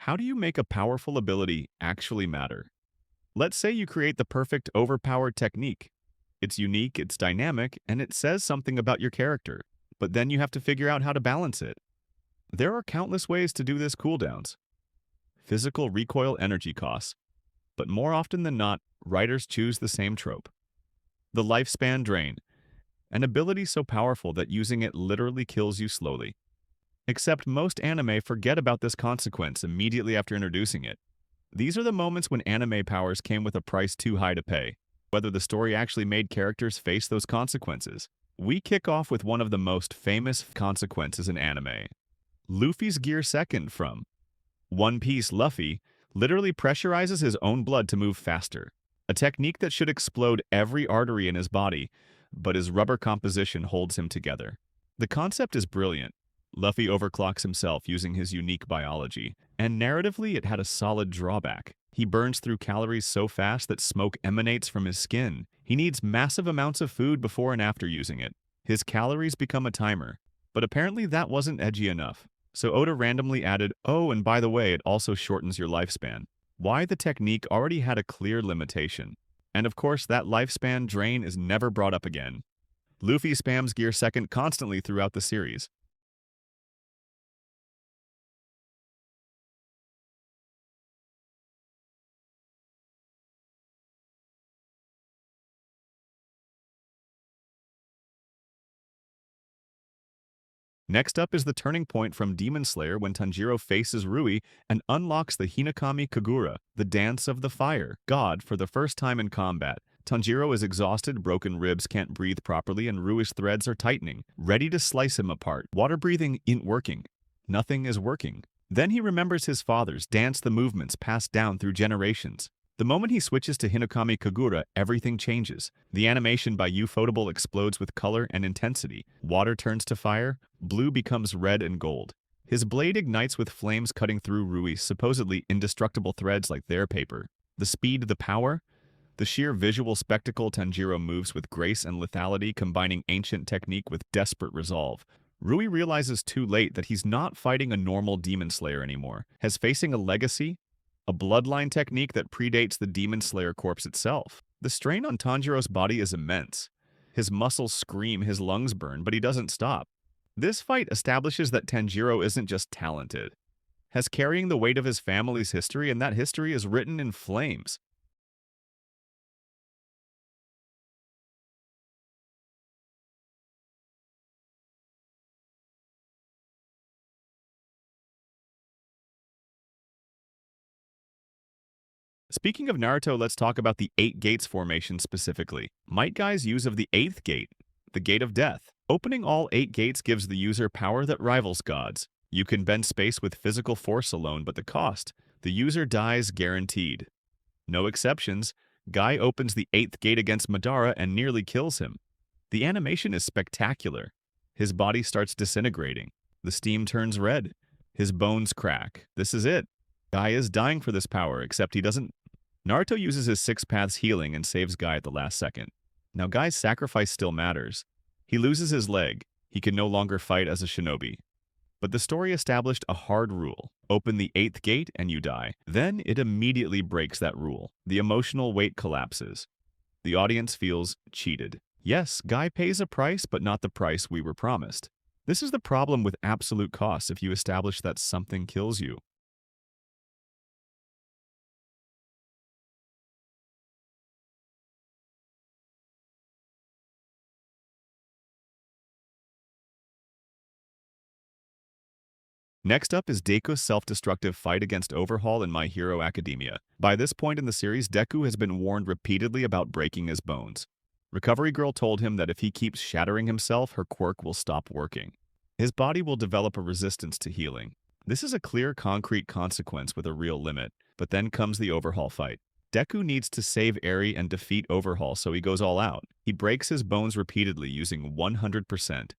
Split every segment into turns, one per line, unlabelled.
How do you make a powerful ability actually matter? Let's say you create the perfect overpowered technique. It's unique, it's dynamic, and it says something about your character. But then you have to figure out how to balance it. There are countless ways to do this cooldowns. Physical recoil energy costs. But more often than not, writers choose the same trope. The lifespan drain. An ability so powerful that using it literally kills you slowly. Except most anime forget about this consequence immediately after introducing it. These are the moments when anime powers came with a price too high to pay, whether the story actually made characters face those consequences. We kick off with one of the most famous consequences in anime. Luffy's Gear Second from One Piece. Luffy literally pressurizes his own blood to move faster, a technique that should explode every artery in his body, but his rubber composition holds him together. The concept is brilliant. Luffy overclocks himself using his unique biology, and narratively it had a solid drawback. He burns through calories so fast that smoke emanates from his skin. He needs massive amounts of food before and after using it. His calories become a timer, but apparently that wasn't edgy enough. So Oda randomly added, oh, and by the way, it also shortens your lifespan. Why the technique already had a clear limitation. And of course, that lifespan drain is never brought up again. Luffy spams Gear Second constantly throughout the series. Next up is the turning point from Demon Slayer when Tanjiro faces Rui and unlocks the Hinokami Kagura, the Dance of the Fire God, for the first time in combat. Tanjiro is exhausted, broken ribs, can't breathe properly, and Rui's threads are tightening, ready to slice him apart. Water breathing ain't working. Nothing is working. Then he remembers his father's dance, the movements passed down through generations. The moment he switches to Hinokami Kagura, everything changes. The animation by Ufotable explodes with color and intensity. Water turns to fire, blue becomes red and gold. His blade ignites with flames cutting through Rui's supposedly indestructible threads like their paper. The speed, the power, the sheer visual spectacle. Tanjiro moves with grace and lethality, combining ancient technique with desperate resolve. Rui realizes too late that he's not fighting a normal Demon Slayer anymore, as facing a legacy, a bloodline technique that predates the Demon Slayer corpse itself. The strain on Tanjiro's body is immense. His muscles scream, his lungs burn, but he doesn't stop. This fight establishes that Tanjiro isn't just talented, has carrying the weight of his family's history, and that history is written in flames. Speaking of Naruto, let's talk about the 8 Gates formation specifically. Might Guy's use of the 8th gate, the Gate of Death. Opening all 8 gates gives the user power that rivals gods. You can bend space with physical force alone, but the cost, the user dies guaranteed. No exceptions. Guy opens the 8th gate against Madara and nearly kills him. The animation is spectacular. His body starts disintegrating. The steam turns red. His bones crack. This is it. Guy is dying for this power, except he doesn't. Naruto uses his 6 paths healing and saves Guy at the last second. Now Guy's sacrifice still matters. He loses his leg. He can no longer fight as a shinobi. But the story established a hard rule. Open the 8th gate and you die. Then it immediately breaks that rule. The emotional weight collapses. The audience feels cheated. Yes, Guy pays a price, but not the price we were promised. This is the problem with absolute costs if you establish that something kills you. Next up is Deku's self-destructive fight against Overhaul in My Hero Academia. By this point in the series, Deku has been warned repeatedly about breaking his bones. Recovery Girl told him that if he keeps shattering himself, her quirk will stop working. His body will develop a resistance to healing. This is a clear, concrete consequence with a real limit. But then comes the Overhaul fight. Deku needs to save Eri and defeat Overhaul, so he goes all out. He breaks his bones repeatedly using 100%.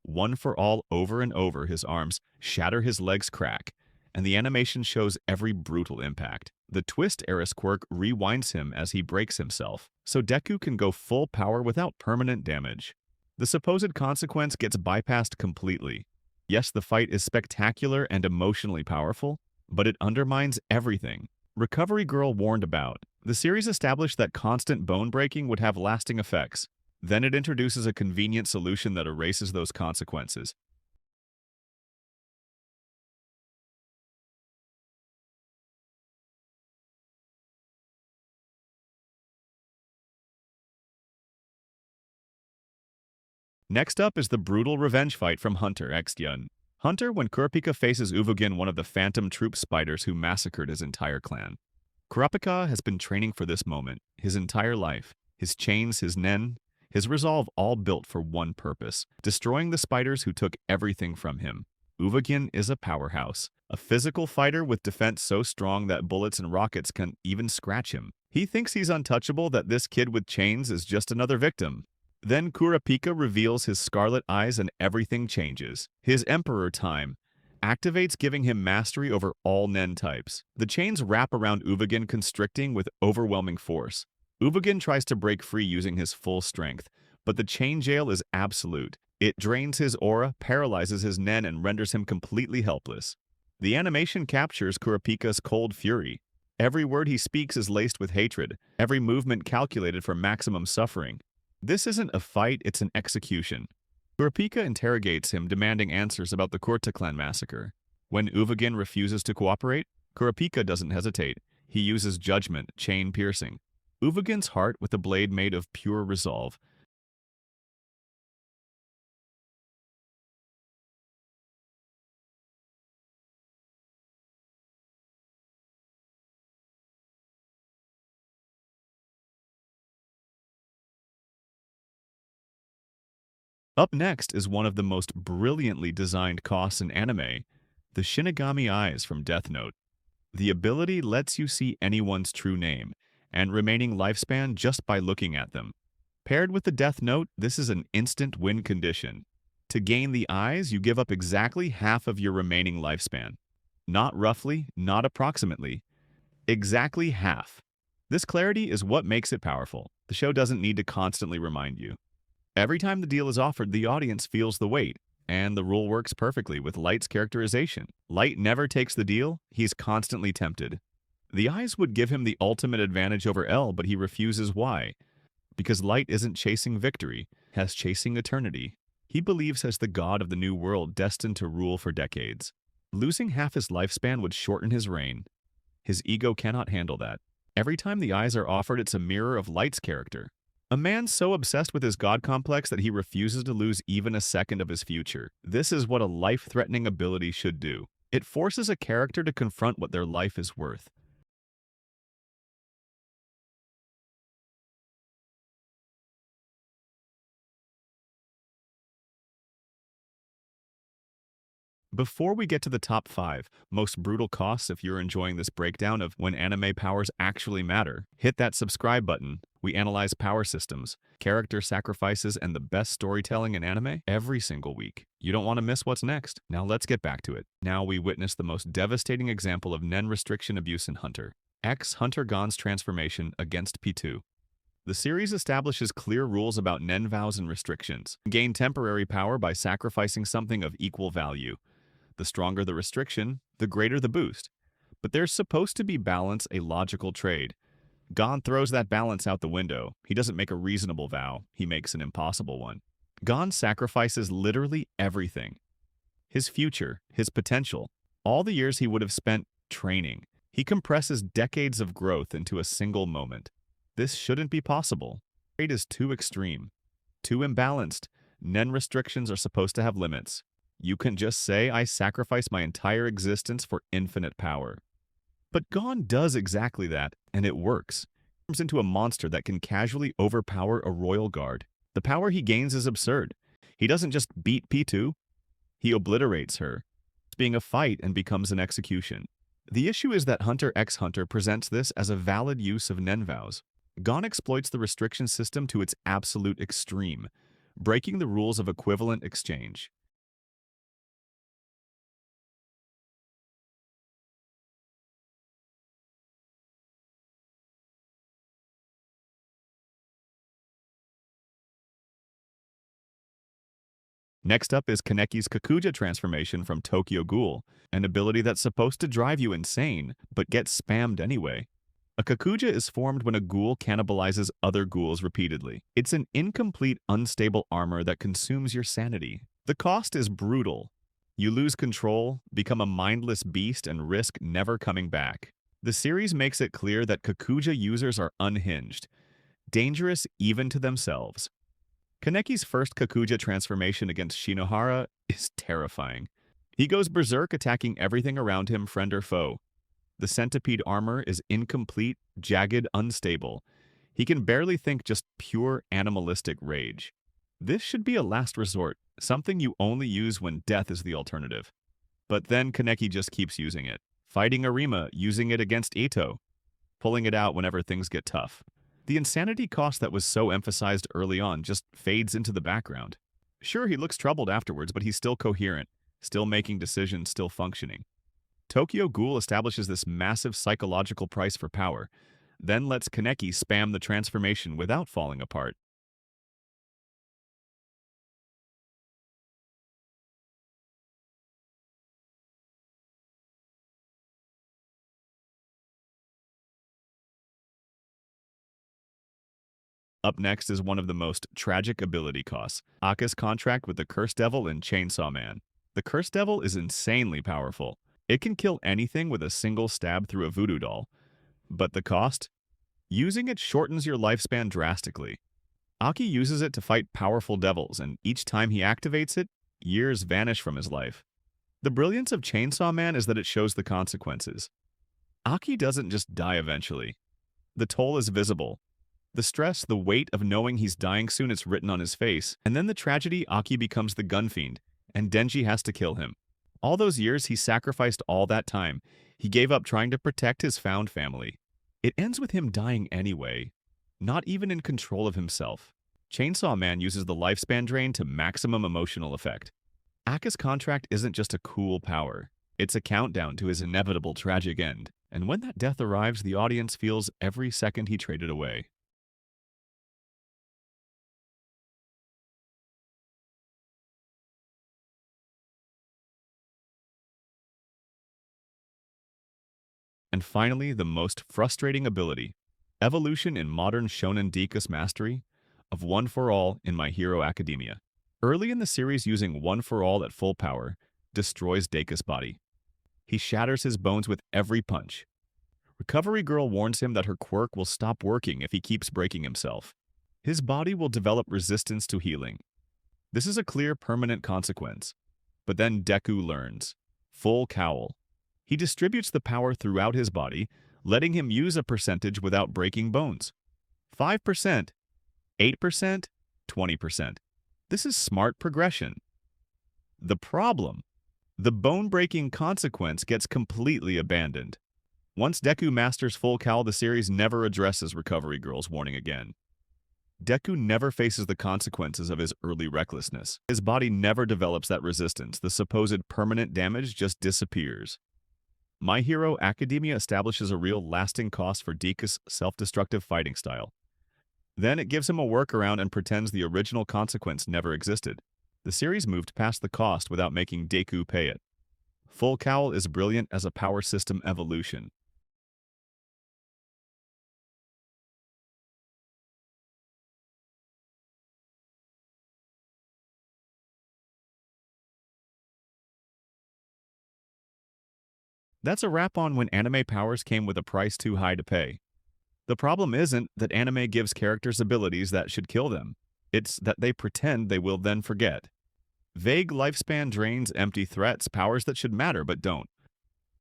One for all over and over. His arms shatter, his legs crack, and the animation shows every brutal impact. The Twist Eris quirk rewinds him as he breaks himself, so Deku can go full power without permanent damage. The supposed consequence gets bypassed completely. Yes, the fight is spectacular and emotionally powerful, but it undermines everything. Recovery Girl warned about. The series established that constant bone breaking would have lasting effects. Then it introduces a convenient solution that erases those consequences. Next up is the brutal revenge fight from Hunter x Yun. Hunter when Kurapika faces Uvogin, one of the phantom troop spiders who massacred his entire clan. Kurapika has been training for this moment his entire life. His chains, his nen, his resolve all built for one purpose, destroying the spiders who took everything from him. Uvogin is a powerhouse, a physical fighter with defense so strong that bullets and rockets can even scratch him. He thinks he's untouchable, that this kid with chains is just another victim. Then Kurapika reveals his scarlet eyes and everything changes. His Emperor Time activates, giving him mastery over all Nen types. The chains wrap around Uvogin, constricting with overwhelming force. Uvogin tries to break free using his full strength, but the chain jail is absolute. It drains his aura, paralyzes his Nen, and renders him completely helpless. The animation captures Kurapika's cold fury. Every word he speaks is laced with hatred, every movement calculated for maximum suffering. This isn't a fight, it's an execution. Kurapika interrogates him, demanding answers about the Kurta clan massacre. When Uvogin refuses to cooperate, Kurapika doesn't hesitate. He uses judgment, chain piercing. Uvogin's heart with a blade made of pure resolve. Up next is one of the most brilliantly designed costs in anime, the Shinigami Eyes from Death Note. The ability lets you see anyone's true name and remaining lifespan just by looking at them. Paired with the Death Note, this is an instant win condition. To gain the eyes, you give up exactly half of your remaining lifespan. Not roughly, not approximately, exactly half. This clarity is what makes it powerful. The show doesn't need to constantly remind you. Every time the deal is offered, the audience feels the weight, and the rule works perfectly with Light's characterization. Light never takes the deal, he's constantly tempted. The eyes would give him the ultimate advantage over L, but he refuses. Why? Because Light isn't chasing victory, has chasing eternity. He believes as the god of the new world destined to rule for decades. Losing half his lifespan would shorten his reign. His ego cannot handle that. Every time the eyes are offered, it's a mirror of Light's character. A man so obsessed with his god complex that he refuses to lose even a second of his future. This is what a life-threatening ability should do. It forces a character to confront what their life is worth. Before we get to the top 5 most brutal costs, if you're enjoying this breakdown of when anime powers actually matter, hit that subscribe button. We analyze power systems, character sacrifices, and the best storytelling in anime every single week. You don't want to miss what's next. Now let's get back to it. Now we witness the most devastating example of Nen restriction abuse in Hunter. X Hunter Gon's transformation against P2. The series establishes clear rules about Nen vows and restrictions. Gain temporary power by sacrificing something of equal value. The stronger the restriction, the greater the boost. But there's supposed to be balance, a logical trade. Gon throws that balance out the window. He doesn't make a reasonable vow, he makes an impossible one. Gon sacrifices literally everything. His future, his potential, all the years he would have spent training. He compresses decades of growth into a single moment. This shouldn't be possible. Trade is too extreme, too imbalanced. Nen restrictions are supposed to have limits. You can just say, I sacrifice my entire existence for infinite power. But Gon does exactly that, and it works. He turns into a monster that can casually overpower a royal guard. The power he gains is absurd. He doesn't just beat P2, he obliterates her. It's being a fight and becomes an execution. The issue is that Hunter x Hunter presents this as a valid use of Nen vows. Gon exploits the restriction system to its absolute extreme, breaking the rules of equivalent exchange. Next up is Kaneki's Kakuja transformation from Tokyo Ghoul, an ability that's supposed to drive you insane, but gets spammed anyway. A Kakuja is formed when a ghoul cannibalizes other ghouls repeatedly. It's an incomplete, unstable armor that consumes your sanity. The cost is brutal. You lose control, become a mindless beast, and risk never coming back. The series makes it clear that Kakuja users are unhinged, dangerous even to themselves. Kaneki's first Kakuja transformation against Shinohara is terrifying. He goes berserk, attacking everything around him, friend or foe. The centipede armor is incomplete, jagged, unstable. He can barely think, just pure animalistic rage. This should be a last resort, something you only use when death is the alternative. But then Kaneki just keeps using it. Fighting Arima, using it against Ito, pulling it out whenever things get tough. The insanity cost that was so emphasized early on just fades into the background. Sure, he looks troubled afterwards, but he's still coherent, still making decisions, still functioning. Tokyo Ghoul establishes this massive psychological price for power, then lets Kaneki spam the transformation without falling apart. Up next is one of the most tragic ability costs, Aka's contract with the Curse Devil in Chainsaw Man. The Curse Devil is insanely powerful. It can kill anything with a single stab through a voodoo doll. But the cost? Using it shortens your lifespan drastically. Aki uses it to fight powerful devils, and each time he activates it, years vanish from his life. The brilliance of Chainsaw Man is that it shows the consequences. Aki doesn't just die eventually. The toll is visible. The stress, the weight of knowing he's dying soon, it's written on his face. And then the tragedy, Aki becomes the gun fiend, and Denji has to kill him. All those years, he sacrificed all that time. He gave up trying to protect his found family. It ends with him dying anyway, not even in control of himself. Chainsaw Man uses the lifespan drain to maximum emotional effect. Aka's contract isn't just a cool power. It's a countdown to his inevitable tragic end. And when that death arrives, the audience feels every second he traded away. And finally, the most frustrating ability, evolution in modern shonen Dekus mastery of One for All in My Hero Academia. Early in the series, using One for All at full power destroys Dekus' body. He shatters his bones with every punch. Recovery Girl warns him that her quirk will stop working if he keeps breaking himself. His body will develop resistance to healing. This is a clear, permanent consequence. But then Deku learns. Full cowl. He distributes the power throughout his body, letting him use a percentage without breaking bones. 5%, 8%, 20%. This is smart progression. The problem: the bone-breaking consequence gets completely abandoned. Once Deku masters full cowl, the series never addresses Recovery Girl's warning again. Deku never faces the consequences of his early recklessness. His body never develops that resistance. The supposed permanent damage just disappears. My Hero Academia establishes a real lasting cost for Dekus' self-destructive fighting style. Then it gives him a workaround and pretends the original consequence never existed. The series moved past the cost without making Deku pay it. Full cowl is brilliant as a power system evolution. That's a wrap on when anime powers came with a price too high to pay. The problem isn't that anime gives characters abilities that should kill them. It's that they pretend they will then forget. Vague lifespan drains, empty threats, powers that should matter but don't.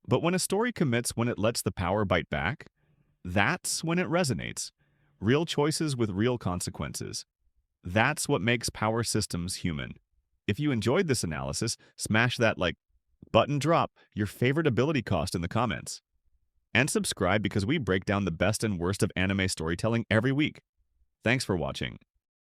But when a story commits, when it lets the power bite back, that's when it resonates. Real choices with real consequences. That's what makes power systems human. If you enjoyed this analysis, smash that like button, drop your favorite ability cost in the comments. And subscribe because we break down the best and worst of anime storytelling every week. Thanks for watching.